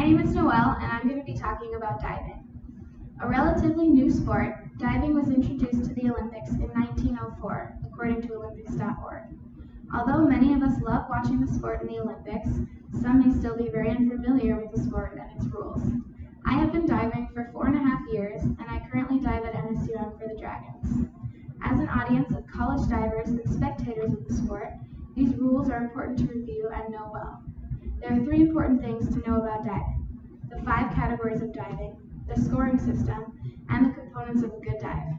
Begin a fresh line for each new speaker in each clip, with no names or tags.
My name is Noelle, and I'm going to be talking about diving. A relatively new sport, diving was introduced to the Olympics in 1904, according to Olympics.org. Although many of us love watching the sport in the Olympics, some may still be very unfamiliar with the sport and its rules. I have been diving for 4.5 years, and I currently dive at NSUM for the Dragons. As an audience of college divers and spectators of the sport, these rules are important to review and know well. There are 3 important things to know about diving: the 5 categories of diving, the scoring system, and the components of a good dive.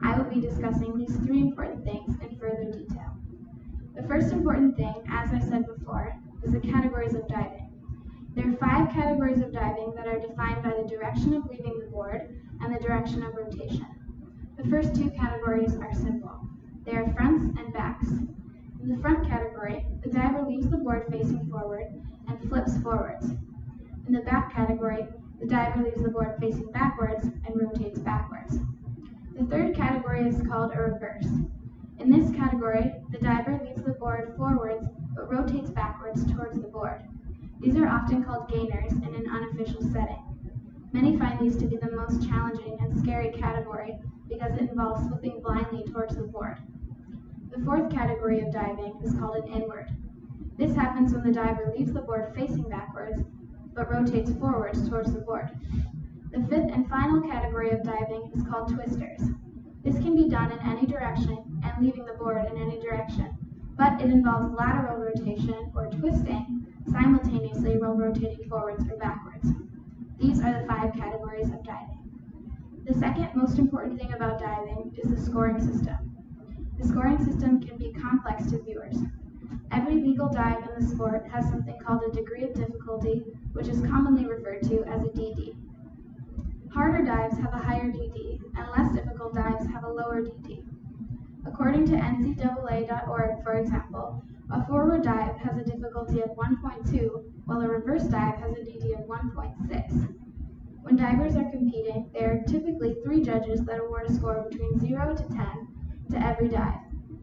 I will be discussing these 3 important things in further detail. The first important thing, as I said before, is the categories of diving. There are 5 categories of diving that are defined by the direction of leaving the board and the direction of rotation. The first 2 categories are simple. They are fronts and backs. In the front category, the diver leaves the board facing forward and flips forwards. In the back category, the diver leaves the board facing backwards and rotates backwards. The third category is called a reverse. In this category, the diver leaves the board forwards but rotates backwards towards the board. These are often called gainers in an unofficial setting. Many find these to be the most challenging and scary category because it involves flipping blindly towards the board. The fourth category of diving is called an inward. This happens when the diver leaves the board facing backwards but rotates forwards towards the board. The fifth and final category of diving is called twisters. This can be done in any direction and leaving the board in any direction, but it involves lateral rotation or twisting simultaneously while rotating forwards or backwards. These are the 5 categories of diving. The second most important thing about diving is the scoring system. The scoring system can be complex to viewers. Every legal dive in the sport has something called a degree of difficulty, which is commonly referred to as a DD. Harder dives have a higher DD, and less difficult dives have a lower DD. According to NCAA.org, for example, a forward dive has a difficulty of 1.2, while a reverse dive has a DD of 1.6. When divers are competing, there are typically 3 judges that award a score between 0 to 10 to every dive.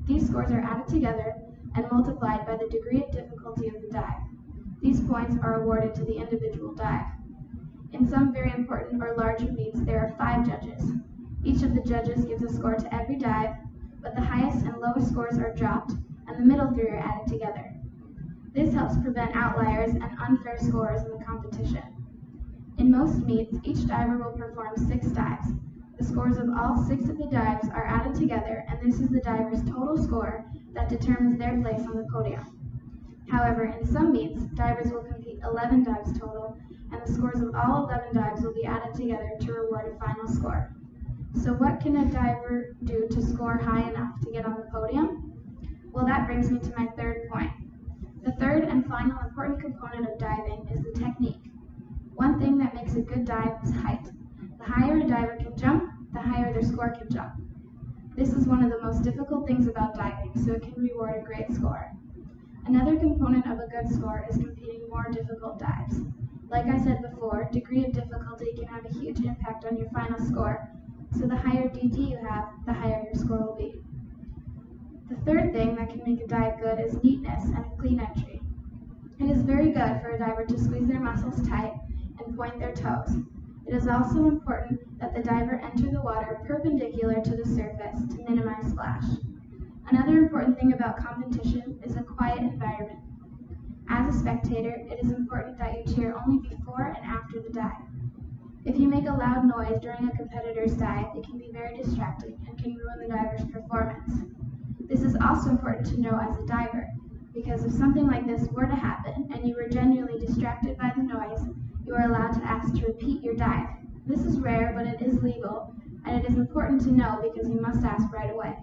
These scores are added together and multiplied by the degree of difficulty of the dive. These points are awarded to the individual dive. In some very important or larger meets, there are 5 judges. Each of the judges gives a score to every dive, but the highest and lowest scores are dropped, and the middle 3 are added together. This helps prevent outliers and unfair scores in the competition. In most meets, each diver will perform 6 dives. The scores of all 6 of the dives are added together, and this is the diver's total score that determines their place on the podium. However, in some meets, divers will compete 11 dives total, and the scores of all 11 dives will be added together to reward a final score. So what can a diver do to score high enough to get on the podium? Well, that brings me to my third point. The third and final important component of diving is the technique. One thing that makes a good dive is height. The higher a diver can jump, the higher their score can jump. This is one of the most difficult things about diving, so it can reward a great score. Another component of a good score is competing more difficult dives. Like I said before, degree of difficulty can have a huge impact on your final score, so the higher DD you have, the higher your score will be. The third thing that can make a dive good is neatness and a clean entry. It is very good for a diver to squeeze their muscles tight and point their toes. It is also important that the diver enter the water perpendicular to the surface to minimize splash. Another important thing about competition is a quiet environment. As a spectator, it is important that you cheer only before and after the dive. If you make a loud noise during a competitor's dive, it can be very distracting and can ruin the diver's performance. This is also important to know as a diver, because if something like this were to happen and you were genuinely distracted by the noise, you are allowed to ask to repeat your dive. This is rare, but it is legal, and it is important to know because you must ask right away.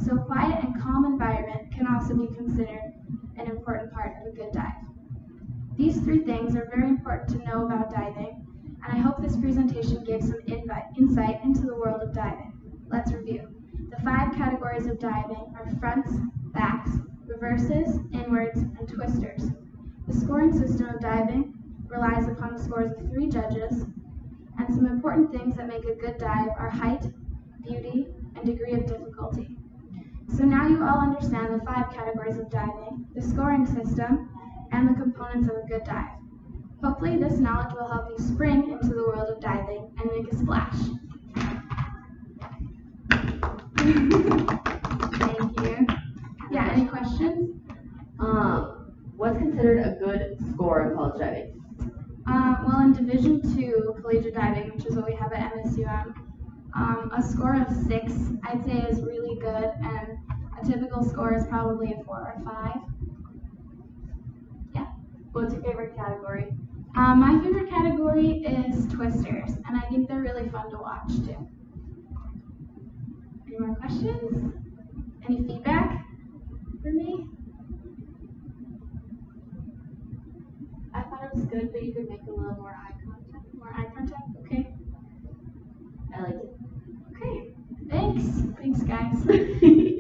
So quiet and calm environment can also be considered an important part of a good dive. These 3 things are very important to know about diving, and I hope this presentation gave some insight into the world of diving. Let's review. The 5 categories of diving are fronts, backs, reverses, inwards, and twisters. The scoring system of diving relies upon the scores of 3 judges, and some important things that make a good dive are height, beauty, and degree of difficulty. So now you all understand the 5 categories of diving, the scoring system, and the components of a good dive. Hopefully this knowledge will help you spring into the world of diving and make a splash. Thank you. Yeah, any questions?
What's considered a good score in college diving?
Well, in Division II collegiate diving, which is what we have at MSUM, a score of 6, I'd say, is really good, and a typical score is probably a 4 or 5. Yeah.
What's your favorite category?
My favorite category is twisters, and I think they're really fun to watch too. Any more questions? Any feedback for me?
I thought it was good, but you could make a little more eye contact.
More eye contact? Okay.
I liked it.
Okay. Thanks. Thanks, guys.